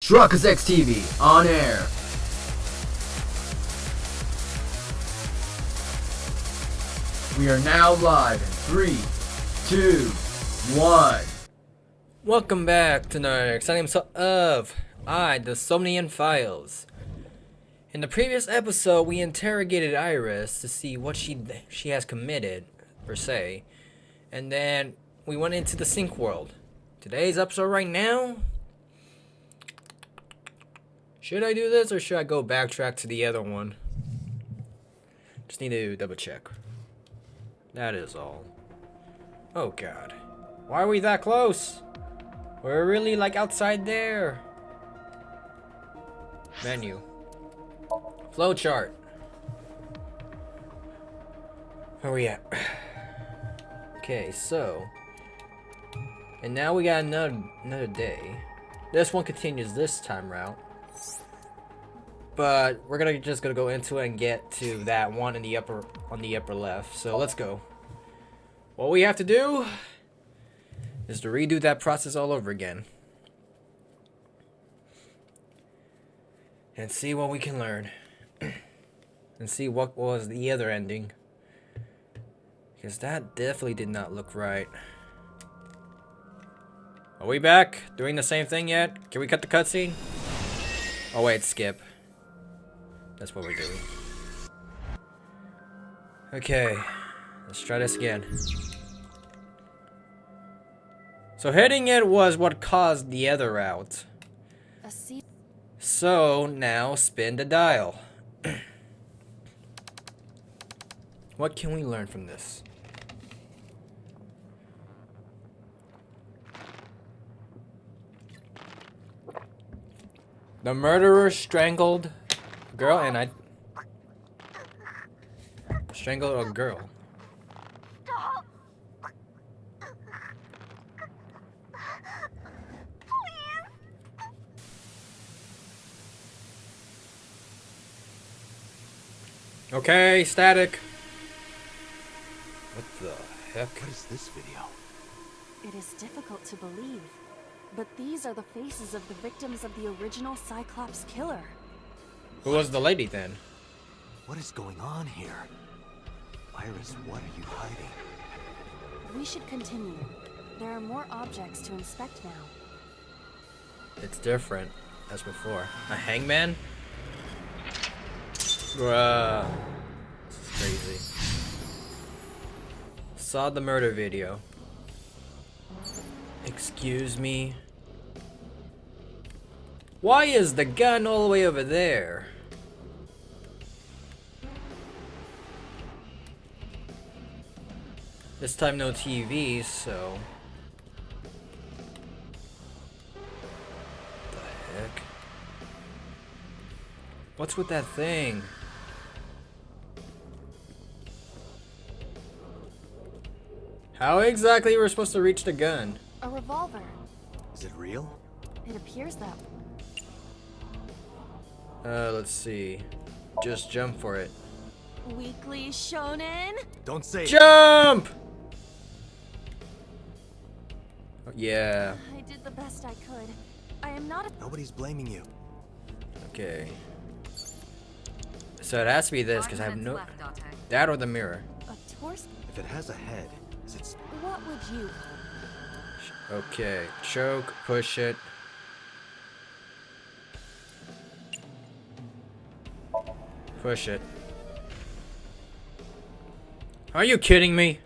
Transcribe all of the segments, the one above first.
Truckers X TV on air. We are now live in 3, 2, 1. Welcome back to another exciting episode of the Somnium Files. In the previous episode, we interrogated Iris to see what she has committed, per se, and then we went into the sink world. Today's episode right now, should I do this or should I go backtrack to the other one? Just need to double check. That is all. Oh god. Why are we that close? We're really like outside there. Menu. Flowchart. Where we at? Okay, so. And now we got another day. This one continues this time route. But we're just gonna go into it and get to that one in the upper left. So let's go. What we have to do is to redo that process all over again. And see what we can learn. And see what was the other ending. Because that definitely did not look right. Are we back? Doing the same thing yet? Can we cut the cutscene? Oh wait, skip. That's what we're doing. Okay, let's try this again. So hitting it was what caused the other route. So now spin the dial. What can we learn from this? The murderer strangled a girl and I strangled a girl. Okay, static. What the heck? What is this video? It is difficult to believe, but these are the faces of the victims of the original Cyclops killer. Who was the lady then? What is going on here? Iris, what are you hiding? We should continue. There are more objects to inspect now. It's different as before. A hangman? Bruh. This is crazy. Saw the murder video. Excuse me. Why is the gun all the way over there? This time no TV, so... What the heck? What's with that thing? How exactly we're supposed to reach the gun? A revolver. Is it real? It appears that. Let's see. Just jump for it. Weekly Shonen? Don't say it. Jump! Yeah. I did the best I could. I am not a... Nobody's blaming you. Okay. So it has to be this, because I have no... That or the mirror. A torso? If it has a head, is it... What would you... Okay. Choke, push it. Push it. Are you kidding me?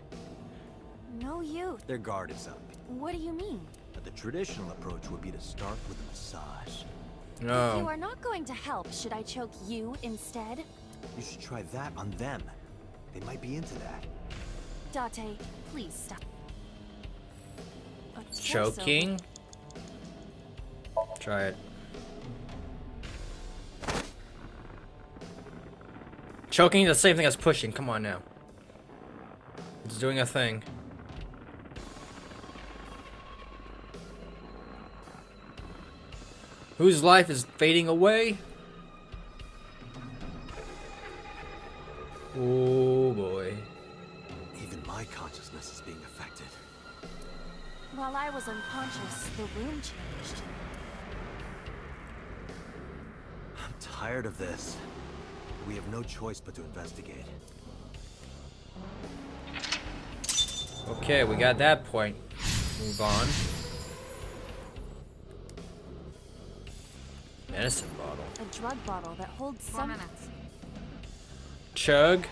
No youth. Their guard is up. What do you mean? But the traditional approach would be to start with a massage. If you No. are not going to help, should I choke you instead? You should try that on them. They might be into that. Date, please stop. A torso. Choking? Try it. Choking is the same thing as pushing. Come on now. It's doing a thing. Whose life is fading away? Oh boy. Even my consciousness is being affected. While I was unconscious, the room changed. tired of this. We have no choice but to investigate. Okay, we got that point. Move on. Medicine bottle. A drug bottle that holds some... Chug.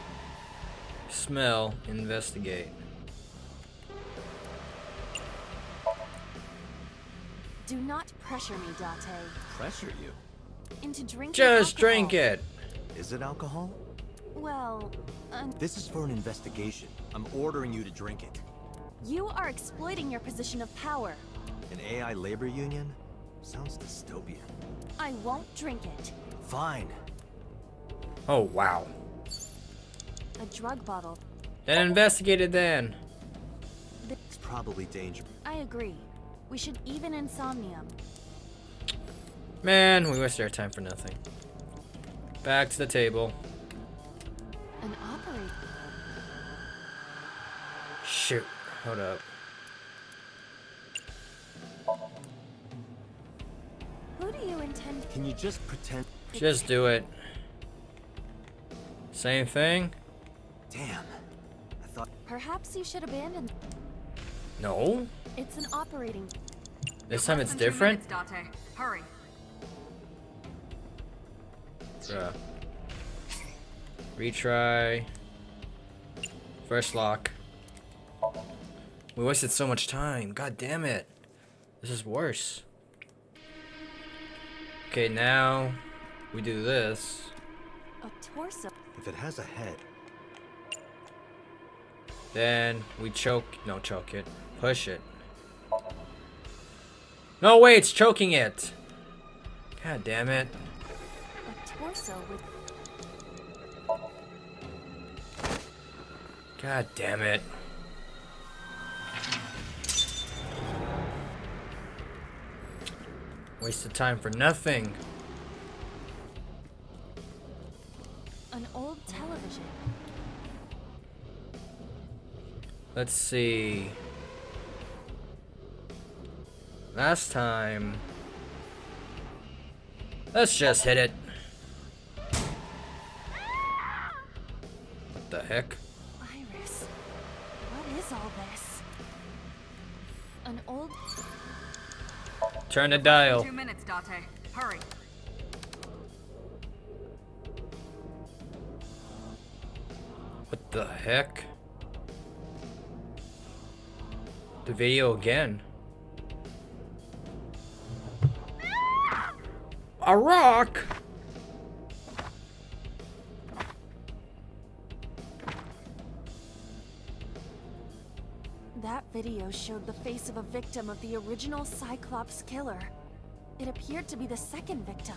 Smell. Investigate. Do not pressure me, Date. Pressure you? Into drinking Just alcohol. drink it. Is it alcohol? Well, This is for an investigation. I'm ordering you to drink it. you are exploiting your position of power. An AI labor union? Sounds dystopian. I won't drink it. Fine. Oh, wow. A drug bottle. Then investigate it then. It's probably dangerous. I agree. We should even in Somnium. Man, we wasted our time for nothing. Back to the table. An operator. Shoot. Hold up. Who do you intend? Can you just pretend? Just do it. Same thing? Damn. I thought. Perhaps you should abandon. No. It's an operating. This time it's different? Hurry. Bruh. Retry. First lock. We wasted so much time. God damn it. This is worse. Okay, now we do this. A torso. If it has a head, Then we choke. No, choke it. Push it. No, wait, it's choking it. God damn it. A torso with. God damn it. Wasted time for nothing. An old television. Let's see. Last time. Let's just hit it. What the heck? Iris. What is all this? An old. Turn the dial. 2 minutes, Date. Hurry. What the heck? The video again. A rock! That video showed the face of a victim of the original Cyclops killer. It appeared to be the second victim.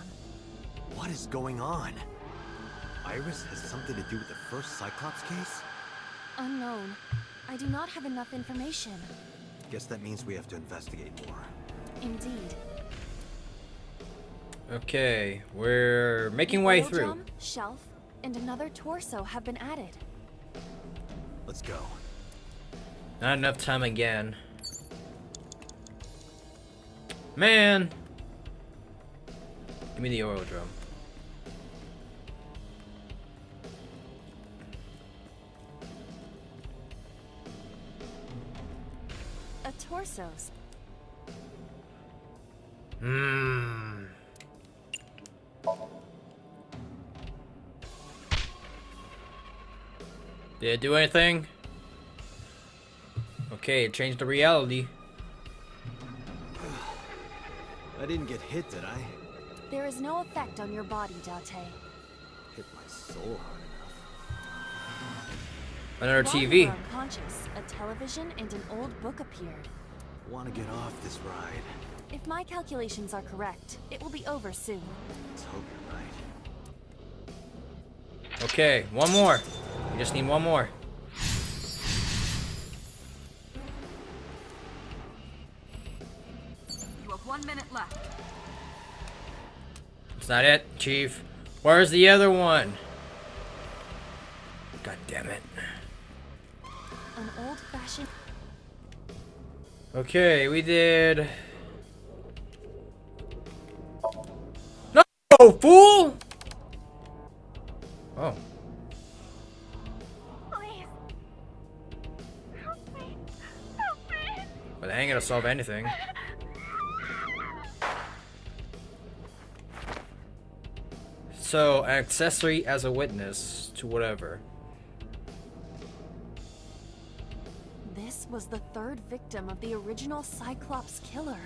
what is going on? Iris has something to do with the first Cyclops case? Unknown. I do not have enough information. Guess that means we have to investigate more. Indeed. Okay, we're making way Oil through. drum, shelf, and another torso have been added. Let's go. Not enough time again. Man! Give me the oil drum. A torso's. Hmm. Did it do anything? Okay, it changed the reality. I didn't get hit, did I? There is no effect on your body, Date. Hit my soul hard enough. Another While you TV. were unconscious, a television and an old book appeared. Want to get off this ride? If my calculations are correct, it will be over soon. Let's hope you're right. Okay, one more. We just need one more. You have 1 minute left. It's not it, Chief. Where's the other one? God damn it. An old-fashioned... Okay, we did... No, fool! gonna solve anything. So, an accessory as a witness to whatever. This was the third victim of the original Cyclops killer.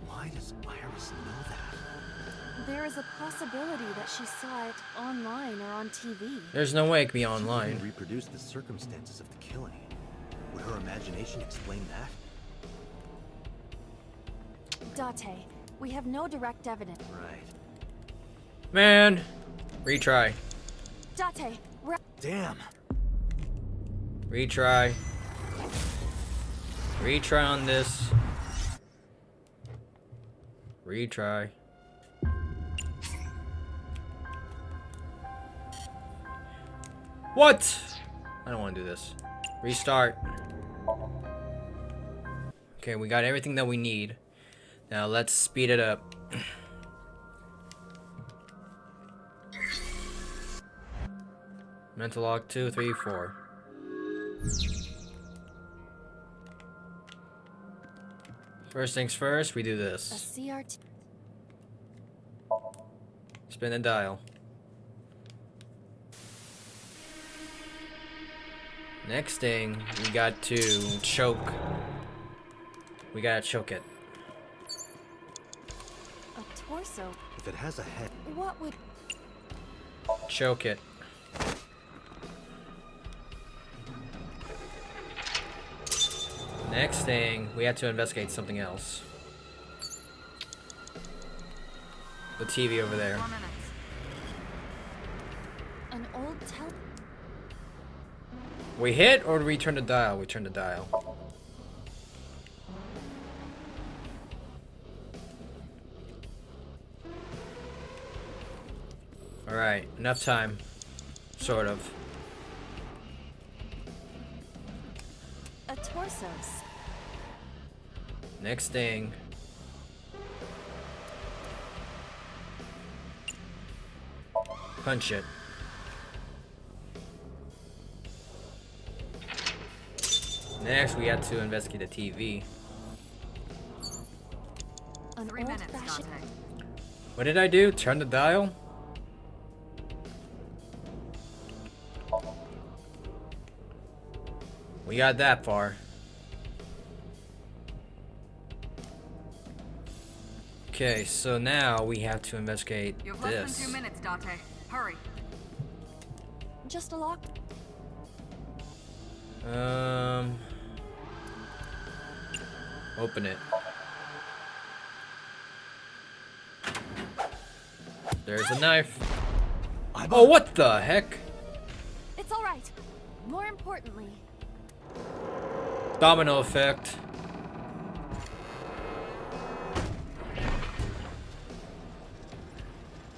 Why does Iris know that? There is a possibility that she saw it online or on TV. There's no way it could be She online. can reproduce the circumstances of the killing. Would her imagination explain that? Date, we have no direct evidence. Right. Man, retry. Date, Damn. Retry. Retry on this. Retry. What? I don't want to do this. Restart. Okay, we got everything that we need. Now let's speed it up. Mental log 2, 3, 4. First things first, we do a this. CRT. Spin the dial. Next thing, we got to choke. We gotta choke it. A torso. If it has a head, What would... Choke it. Next thing, we have to investigate something else. The TV over there. 4 minutes. An old We hit or do we turn the dial? We turn the dial. Alright, enough time. Sort of. A torsos. Next thing. Punch it. Next, we have to investigate the TV. An 3 minutes, old-fashioned... Dante. What did I do? Turn the dial? We got that far. Okay, so now we have to investigate You have less this. than 2 minutes, Dante. Hurry. Just a lock. Open it. There's a knife. Oh, what the heck? It's all right. More importantly, Domino effect.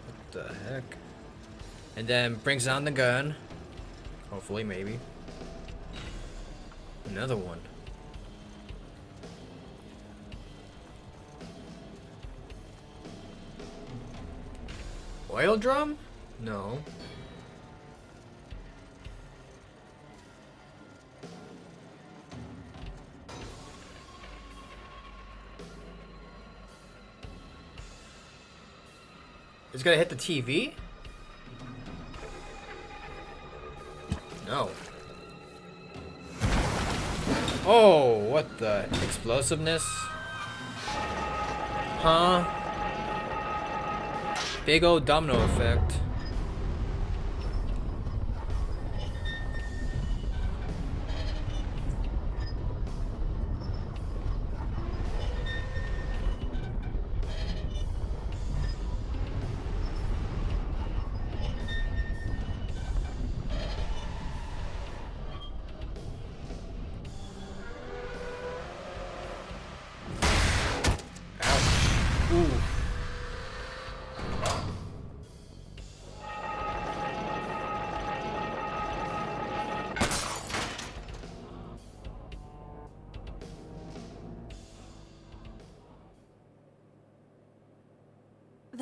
What the heck? And then brings down the gun. Hopefully, maybe. Another one. Oil drum? No. It's gonna hit the TV? No. Oh, what the explosiveness? Huh? Big old domino effect. Ouch. Ooh.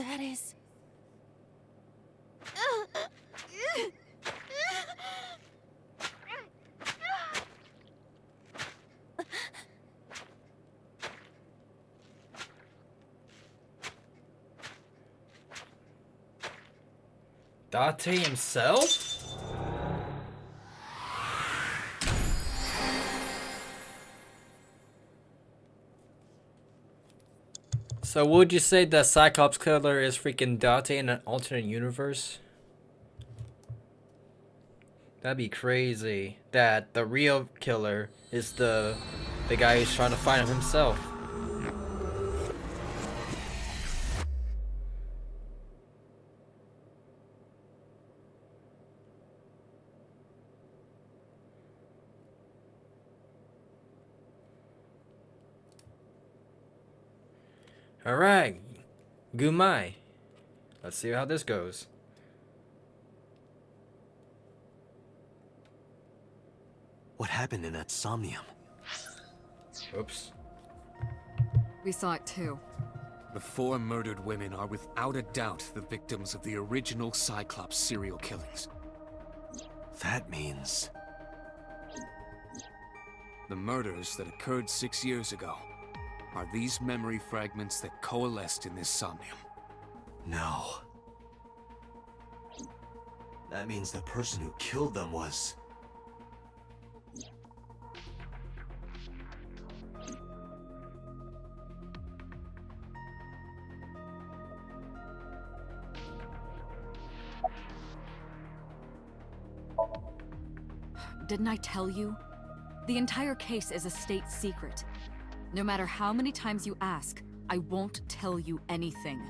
that is... Date himself? So would you say that Cyclops Killer is freaking Date in an alternate universe? That'd be crazy. That the real killer is the guy who's trying to find him himself. Alright, GumAI. Let's see how this goes. What happened in that Somnium? Oops. We saw it too. The 4 murdered women are without a doubt the victims of the original Cyclops serial killings. That means... The murders that occurred 6 years ago are these memory fragments that coalesced in this Somnium. No. That means the person who killed them was... Didn't I tell you? The entire case is a state secret. No matter how many times you ask, I won't tell you anything.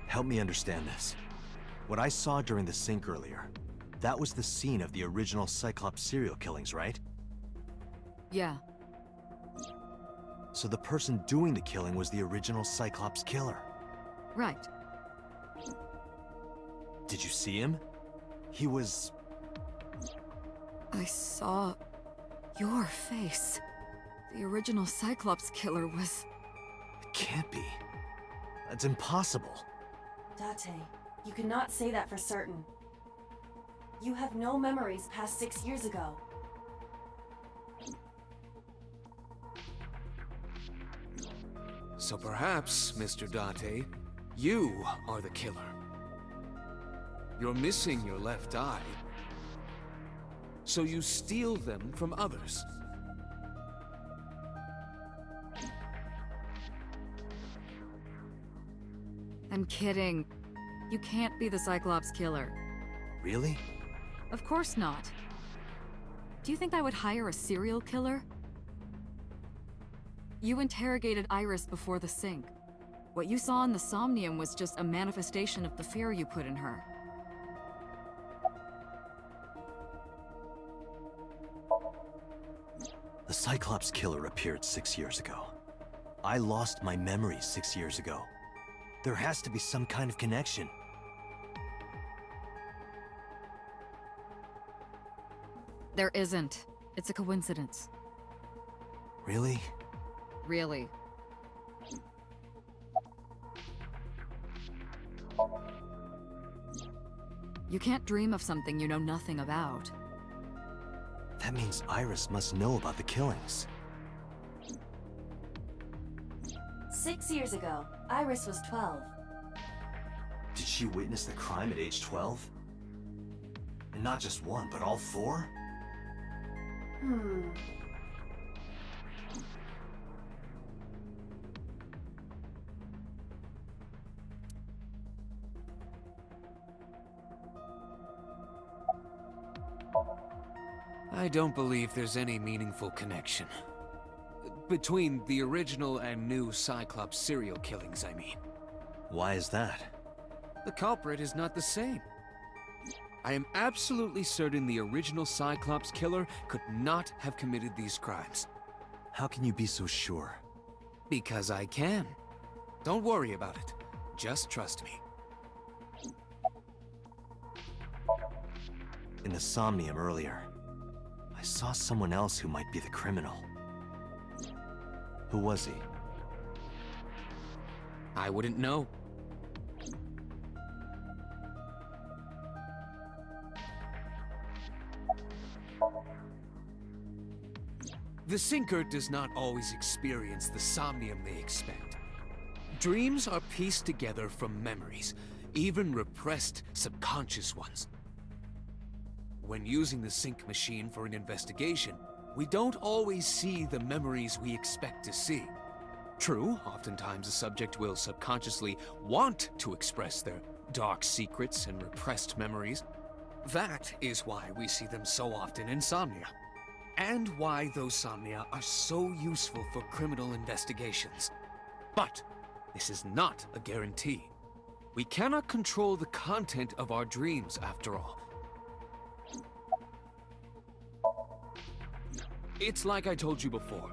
Help me understand this. What I saw during the sink earlier, that was the scene of the original Cyclops serial killings, right? Yeah, So the person doing the killing was the original Cyclops killer. right. Did you see him? He was... I saw your face. The original Cyclops killer was... It can't be. That's impossible. Date, you cannot say that for certain. You have no memories past 6 years ago. So perhaps, Mr. Date, you are the killer. You're missing your left eye, so you steal them from others. I'm kidding. You can't be the Cyclops killer. Really? Of course not. Do you think I would hire a serial killer? You interrogated Iris before the sink. What you saw in the Somnium was just a manifestation of the fear you put in her. The Cyclops killer appeared 6 years ago. I lost my memory 6 years ago. There has to be some kind of connection. There isn't. It's a coincidence. Really? Really. You can't dream of something you know nothing about. That means Iris must know about the killings. 6 years ago, Iris was 12. Did she witness the crime at age 12? And not just one, but all 4? I don't believe there's any meaningful connection. Between the original and new Cyclops serial killings, I mean. Why is that? The culprit is not the same. I am absolutely certain the original Cyclops killer could not have committed these crimes. How can you be so sure? Because I can. Don't worry about it. Just trust me. In the Somnium earlier, I saw someone else who might be the criminal. Who was he? I wouldn't know. The Sinker does not always experience the Somnium they expect. Dreams are pieced together from memories, even repressed subconscious ones. When using the sync machine for an investigation, we don't always see the memories we expect to see. True, oftentimes the subject will subconsciously want to express their dark secrets and repressed memories. That is why we see them so often in Somnia, and why those Somnia are so useful for criminal investigations. But this is not a guarantee. We cannot control the content of our dreams, after all. It's like I told you before.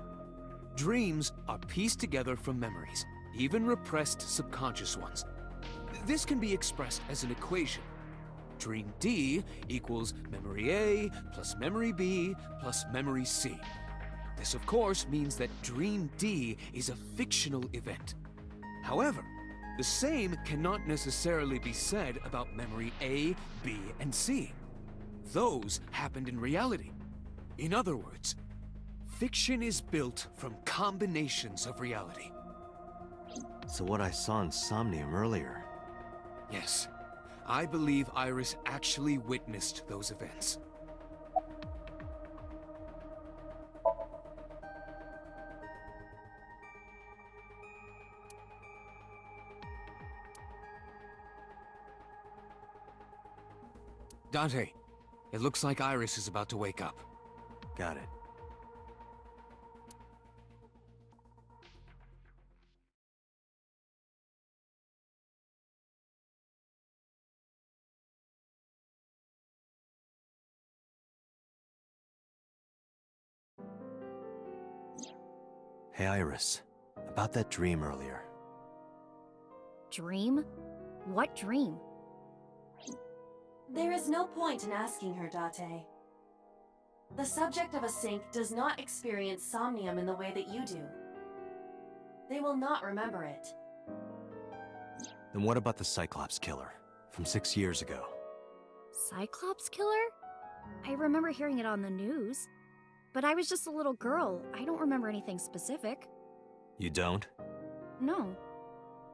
Dreams are pieced together from memories, even repressed subconscious ones. This can be expressed as an equation. Dream D equals memory A plus memory B plus memory C. This, of course, means that Dream D is a fictional event. However, the same cannot necessarily be said about memory A, B, and C. Those happened in reality. In other words, fiction is built from combinations of reality. So what I saw in Somnium earlier... Yes, I believe Iris actually witnessed those events. Dante, it looks like Iris is about to wake up. Got it. Hey, Iris. About that dream earlier. Dream? What dream? There is no point in asking her, Date. The subject of a sync does not experience somnium in the way that you do. They will not remember it. Then what about the Cyclops killer from 6 years ago? Cyclops killer? I remember hearing it on the news. But I was just a little girl. I don't remember anything specific. You don't? No.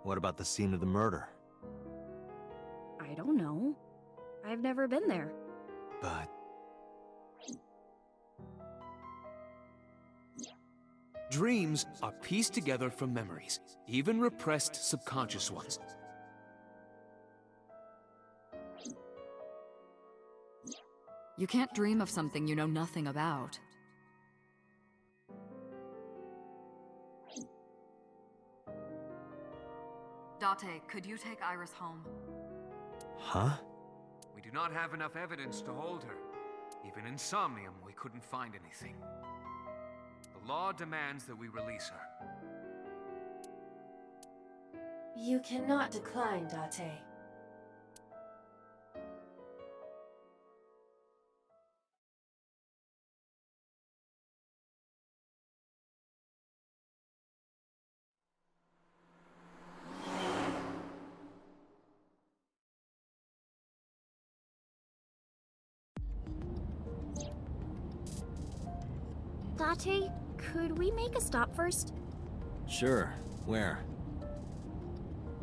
What about the scene of the murder? I don't know. I've never been there. But... Dreams are pieced together from memories, even repressed subconscious ones. You can't dream of something you know nothing about. Date, could you take Iris home? Huh? We do not have enough evidence to hold her. Even in Somnium, we couldn't find anything. The law demands that we release her. You cannot decline, Date. Date, could we make a stop first? Sure. Where?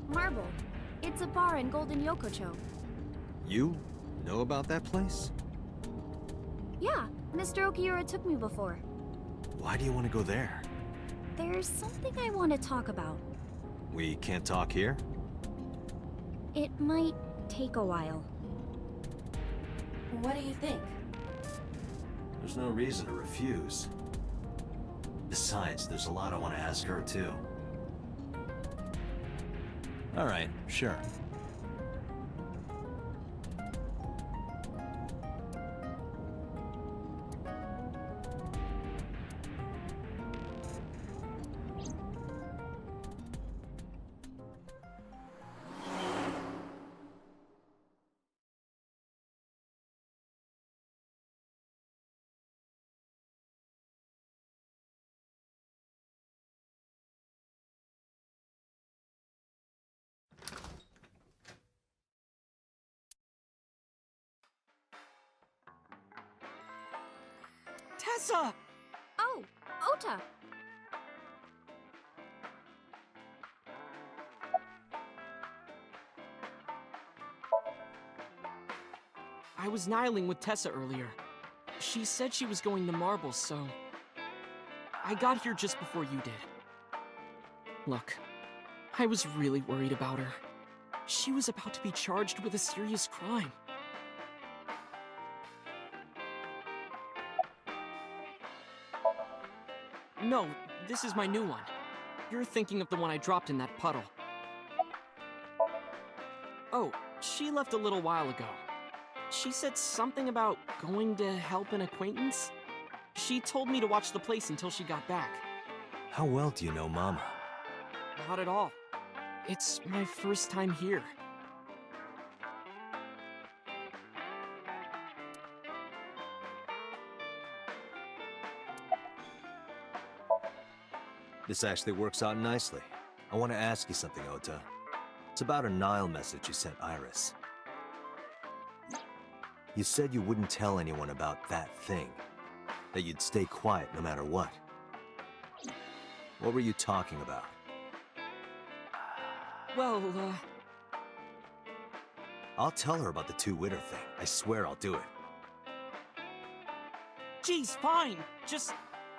Marble. It's a bar in Golden Yokocho. You know about that place? Yeah, Mr. Okiura took me before. Why do you want to go there? There's something I want to talk about. We can't talk here? It might take a while. What do you think? There's no reason to refuse. Besides, there's a lot I want to ask her, too. All right, sure. Tessa! Oh, Ota! I was nihiling with Tessa earlier. She said she was going to Marbles, so... I got here just before you did. Look, I was really worried about her. She was about to be charged with a serious crime. No, this is my new one. You're thinking of the one I dropped in that puddle. Oh, she left a little while ago. She said something about going to help an acquaintance. She told me to watch the place until she got back. How well do you know Mama? Not at all. It's my first time here. This actually works out nicely. I want to ask you something, Ota. It's about a Nile message you sent Iris. You said you wouldn't tell anyone about that thing. That you'd stay quiet no matter what. What were you talking about? Well, I'll tell her about the two-witter thing. I swear I'll do it. geez, fine. Just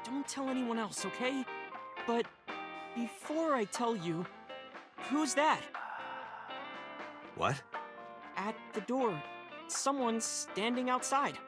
don't tell anyone else, okay? But before I tell you, who's that? What? At the door. Someone's standing outside.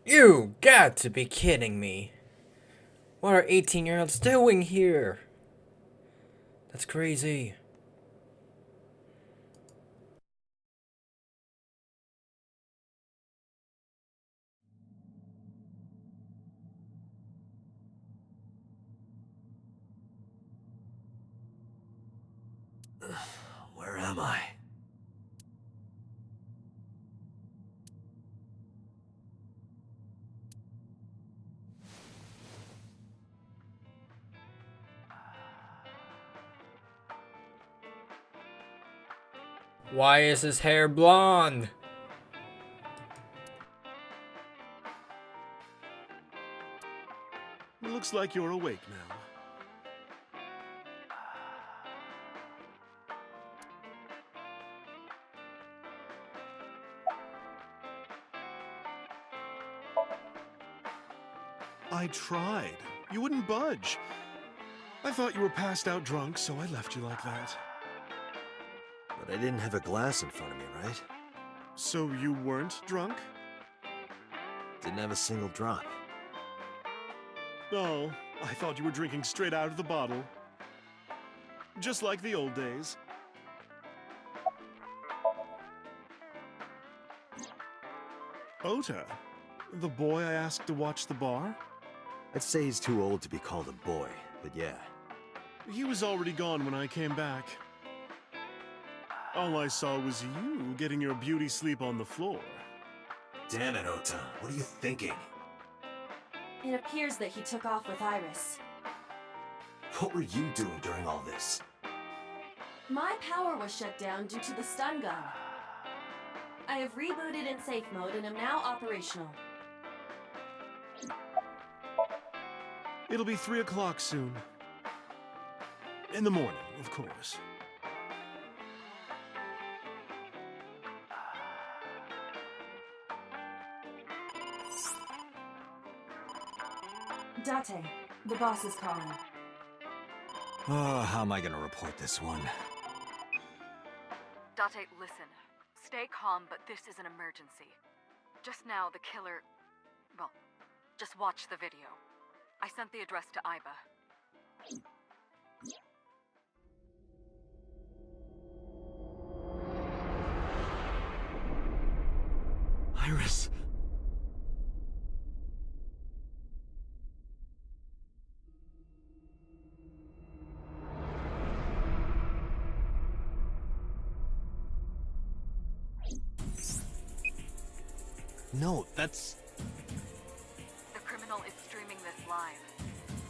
You got to be kidding me. What are 18-year-olds doing here? That's crazy. Where am I? Why is his hair blonde? Looks like you're awake now. I tried. You wouldn't budge. I thought you were passed out drunk, so I left you like that. But I didn't have a glass in front of me, right? So you weren't drunk? Didn't have a single drop. Oh, I thought you were drinking straight out of the bottle. Just like the old days. Ota, the boy I asked to watch the bar? I'd say he's too old to be called a boy, but yeah. He was already gone when I came back. All I saw was you getting your beauty sleep on the floor. Damn it, Ota. What are you thinking? It appears that he took off with Iris. What were you doing during all this? My power was shut down due to the stun gun. I have rebooted in safe mode and am now operational. It'll be 3 o'clock soon. In the morning, of course. Date, the boss is calling. Oh, how am I gonna report this one? Date, listen. Stay calm, but this is an emergency. Just now, the killer... Well, just watch the video. I sent the address to Iba. Iris! No, that's... The criminal is streaming this live.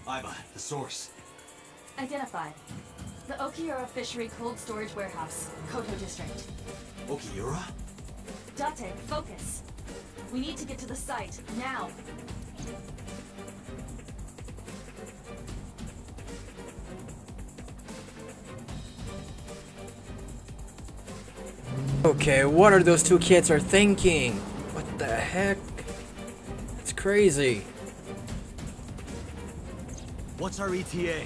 Iba, the source. Identified. The Okiura Fishery Cold Storage Warehouse, Koto District. Okiura? Date, focus. We need to get to the site, now. Okay, what are those two kids are thinking? What the heck? It's crazy. What's our ETA?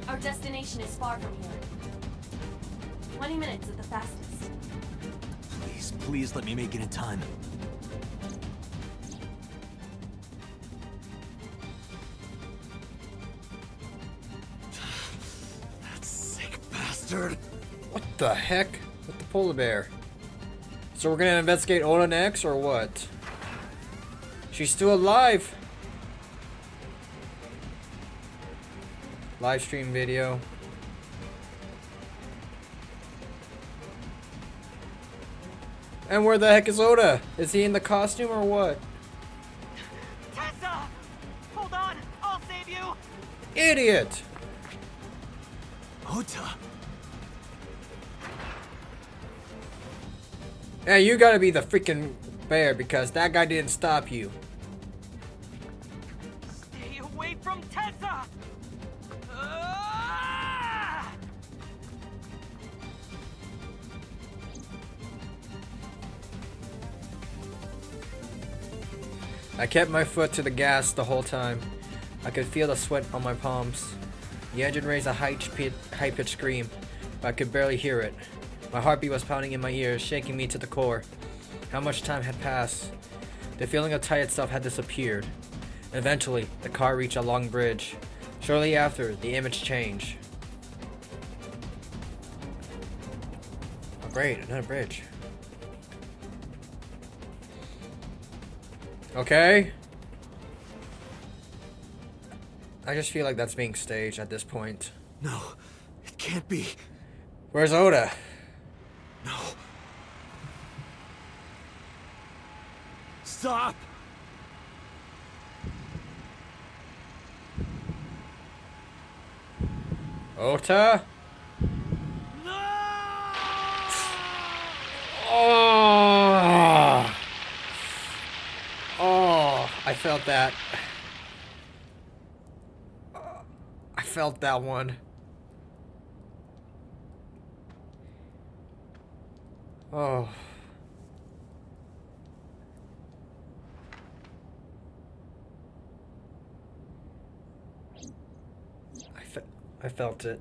Our destination is far from here. 20 minutes at the fastest. Please let me make it in time. That sick bastard. What the heck with the polar bear? So we're gonna investigate Oda next, or what? She's still alive. Live stream video. And where the heck is Oda? Is he in the costume or what? Tessa! Hold on! I'll save you! Idiot! Ota. Yeah, you gotta be the freaking bear because that guy didn't stop you. Stay away from Tessa! Ah! I kept my foot to the gas the whole time. I could feel the sweat on my palms. The engine raised a high-pitched scream, but I could barely hear it. My heartbeat was pounding in my ears, shaking me to the core. How much time had passed? The feeling of tight itself had disappeared. Eventually, the car reached a long bridge. Shortly after, the image changed. Oh great, another bridge. Okay. I just feel like that's being staged at this point. No, it can't be. Where's Oda? No. Stop! Ota? No! Oh! Oh, I felt that. I felt that one. Oh. I felt it.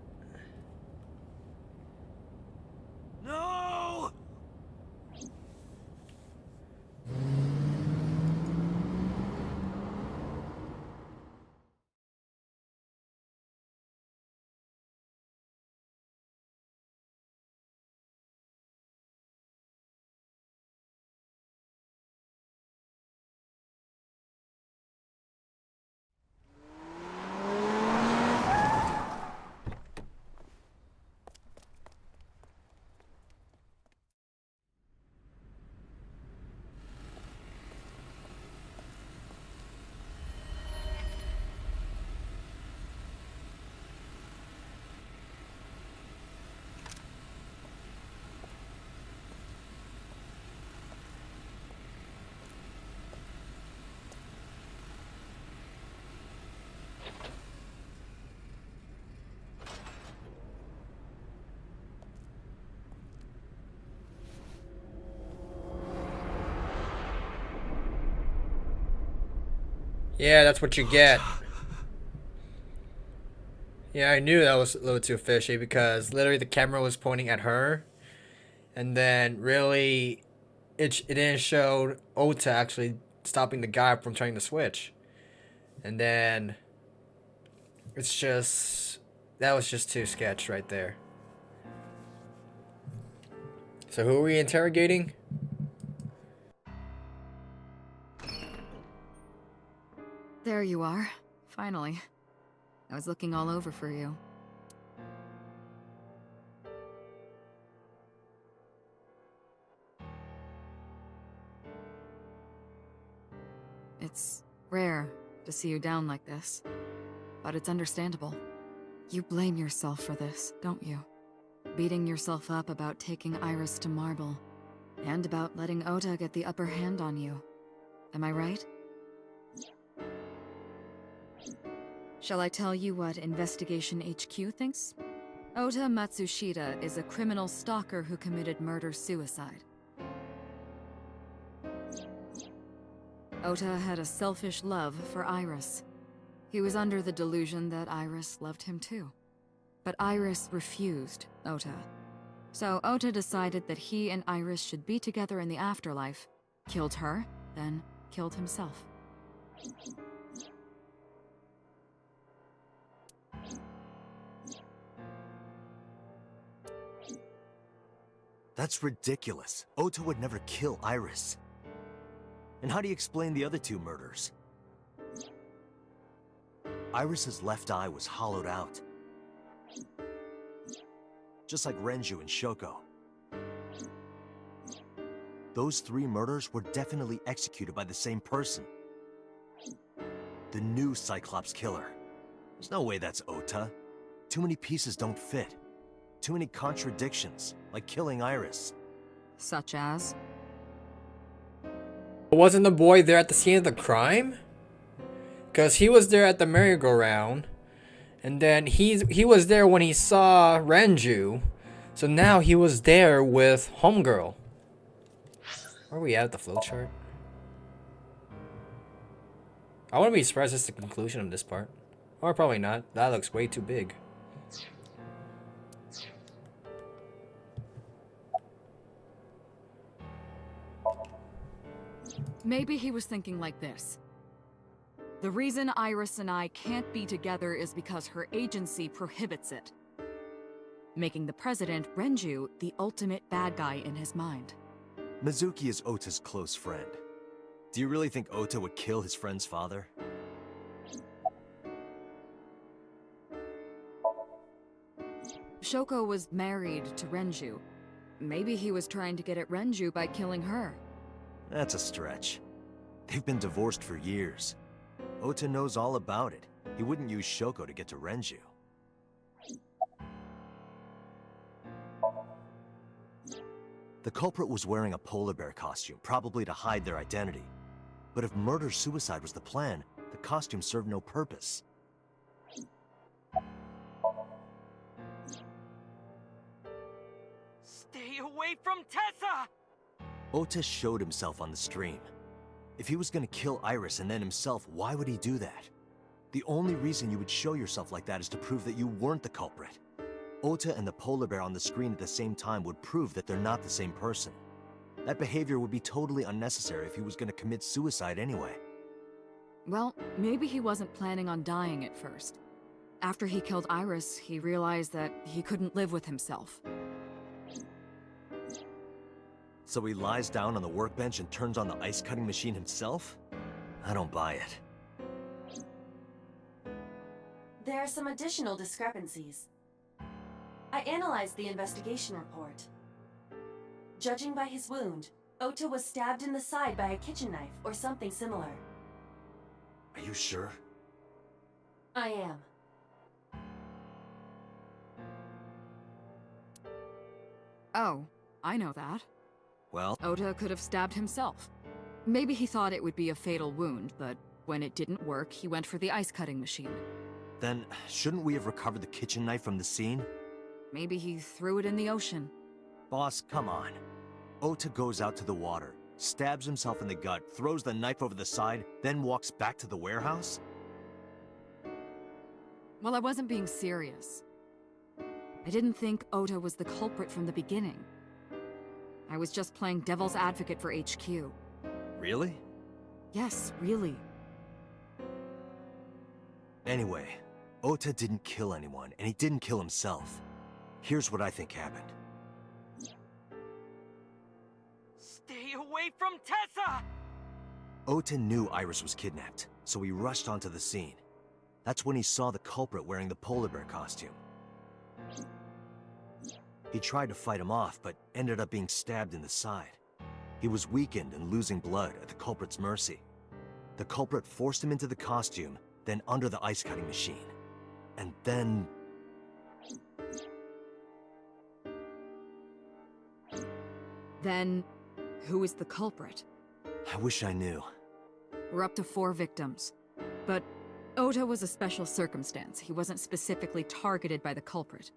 No! Yeah, that's what you get. Yeah, I knew that was a little too fishy because literally the camera was pointing at her. And then really, it didn't show Ota actually stopping the guy from trying to switch. And then, it's just, that was just too sketch right there. So who are we interrogating? There you are. Finally. I was looking all over for you. It's rare to see you down like this, but it's understandable. You blame yourself for this, don't you? Beating yourself up about taking Iris to Marble, and about letting Ota get the upper hand on you. Am I right? Shall I tell you what Investigation HQ thinks? Ota Matsushita is a criminal stalker who committed murder-suicide. Ota had a selfish love for Iris. He was under the delusion that Iris loved him too. But Iris refused Ota. So Ota decided that he and Iris should be together in the afterlife, killed her, then killed himself. That's ridiculous. Ota would never kill Iris. And how do you explain the other two murders? Iris's left eye was hollowed out. Just like Renju and Shoko. Those three murders were definitely executed by the same person. The new Cyclops killer. There's no way that's Ota. Too many pieces don't fit. Too many contradictions, like killing Iris. Such as? Wasn't the boy there at the scene of the crime? Because he was there at the merry-go-round. And then he was there when he saw Renju. So now he was there with Homegirl. Where are we at the flowchart? I wouldn't be surprised if it's the conclusion of this part. Or probably not. That looks way too big. Maybe he was thinking like this. The reason Iris and I can't be together is because her agency prohibits it. Making the president, Renju, the ultimate bad guy in his mind. Mizuki is Ota's close friend. Do you really think Ota would kill his friend's father? Shoko was married to Renju. Maybe he was trying to get at Renju by killing her. That's a stretch. They've been divorced for years. Ota knows all about it. He wouldn't use Shoko to get to Renju. The culprit was wearing a polar bear costume, probably to hide their identity. But if murder-suicide was the plan, the costume served no purpose. Stay away from Tessa! Ota showed himself on the stream. If he was gonna kill Iris and then himself, why would he do that? The only reason you would show yourself like that is to prove that you weren't the culprit. Ota and the polar bear on the screen at the same time would prove that they're not the same person. That behavior would be totally unnecessary if he was gonna commit suicide anyway. Well, maybe he wasn't planning on dying at first. After he killed Iris, he realized that he couldn't live with himself. So he lies down on the workbench and turns on the ice-cutting machine himself? I don't buy it. There are some additional discrepancies. I analyzed the investigation report. Judging by his wound, Ota was stabbed in the side by a kitchen knife or something similar. Are you sure? I am. Oh, I know that. Well, Ota could have stabbed himself. Maybe he thought it would be a fatal wound, but when it didn't work, he went for the ice-cutting machine. then shouldn't we have recovered the kitchen knife from the scene? Maybe he threw it in the ocean. Boss, come on. Ota goes out to the water, stabs himself in the gut, throws the knife over the side, then walks back to the warehouse? Well, I wasn't being serious. I didn't think Ota was the culprit from the beginning. I was just playing devil's advocate for HQ. Really? Yes, really. Anyway, Ota didn't kill anyone, and he didn't kill himself. Here's what I think happened. Stay away from Tessa! Ota knew Iris was kidnapped, so he rushed onto the scene. That's when he saw the culprit wearing the polar bear costume. He tried to fight him off, but ended up being stabbed in the side. He was weakened and losing blood at the culprit's mercy. The culprit forced him into the costume, then under the ice-cutting machine. And then... Then, who is the culprit? I wish I knew. We're up to 4 victims. But Ota was a special circumstance. He wasn't specifically targeted by the culprit.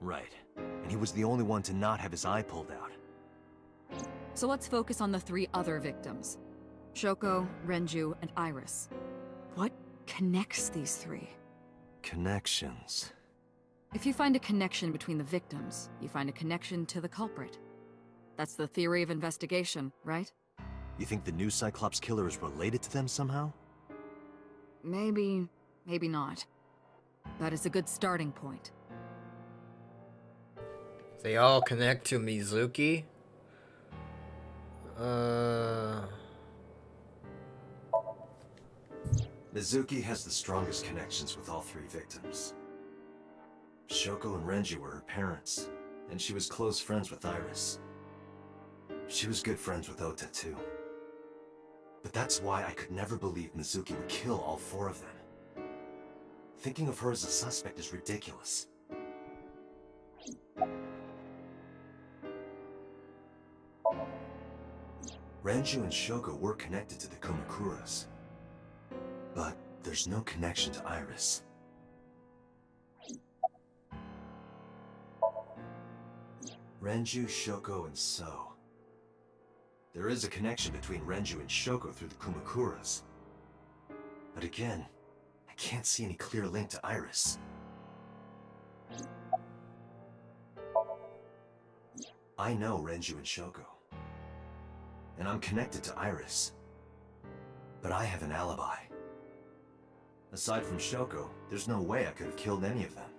Right. And he was the only one to not have his eye pulled out. So let's focus on the 3 other victims. Shoko, Renju, and Iris. What connects these 3? Connections. If you find a connection between the victims, you find a connection to the culprit. That's the theory of investigation, right? You think the new Cyclops killer is related to them somehow? Maybe, maybe not. That is a good starting point. They all connect to Mizuki? Mizuki has the strongest connections with all 3 victims. Shoko and Renji were her parents, and she was close friends with Iris. She was good friends with Ota too. But that's why I could never believe Mizuki would kill all 4 of them. Thinking of her as a suspect is ridiculous. Renju and Shoko were connected to the Kumakuras. But there's no connection to Iris. Renju, Shoko, and So. There is a connection between Renju and Shoko through the Kumakuras. But again, I can't see any clear link to Iris. I know Renju and Shoko. And I'm connected to Iris. But I have an alibi. Aside from Shoko, there's no way I could have killed any of them.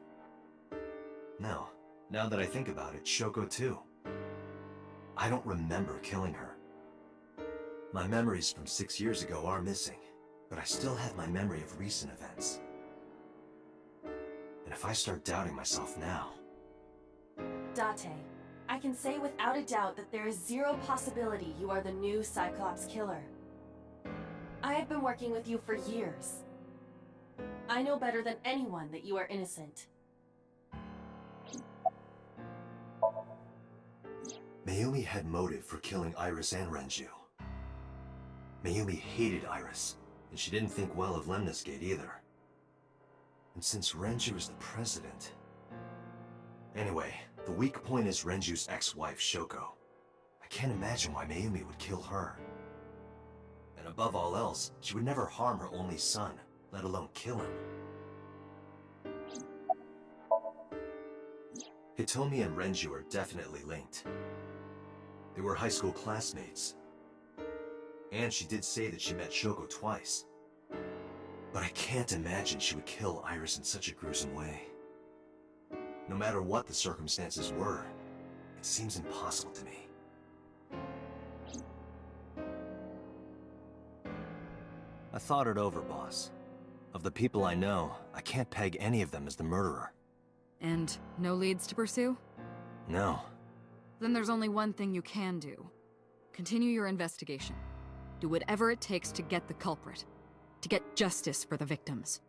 No, now that I think about it, Shoko too. I don't remember killing her. My memories from 6 years ago are missing, but I still have my memory of recent events. And if I start doubting myself now... Date, I can say without a doubt that there is 0 possibility you are the new Cyclops killer. I have been working with you for years. I know better than anyone that you are innocent. Mayumi had motive for killing Iris and Renju. Mayumi hated Iris, and she didn't think well of Lemniscate either. And since Renju is the president... Anyway, the weak point is Renju's ex-wife, Shoko. I can't imagine why Mayumi would kill her. And above all else, she would never harm her only son, let alone kill him. Hitomi and Renju are definitely linked. They were high school classmates. And she did say that she met Shoko twice. But I can't imagine she would kill Iris in such a gruesome way. No matter what the circumstances were, it seems impossible to me. I thought it over, boss. Of the people I know, I can't peg any of them as the murderer. And no leads to pursue? No. Then there's only one thing you can do. Continue your investigation. Do whatever it takes to get the culprit. To get justice for the victims.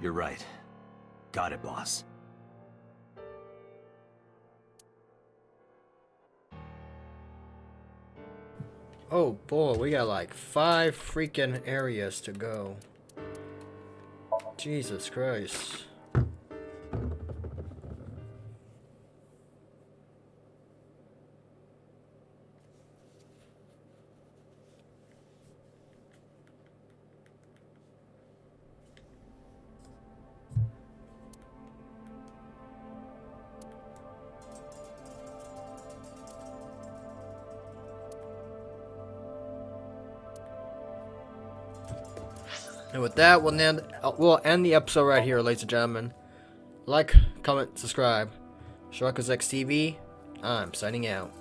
You're right. Got it, boss. Oh boy, we got like 5 freaking areas to go. Jesus Christ. And with that, we'll end the episode right here, ladies and gentlemen. Like, comment, subscribe. SharkazXTV, I'm signing out.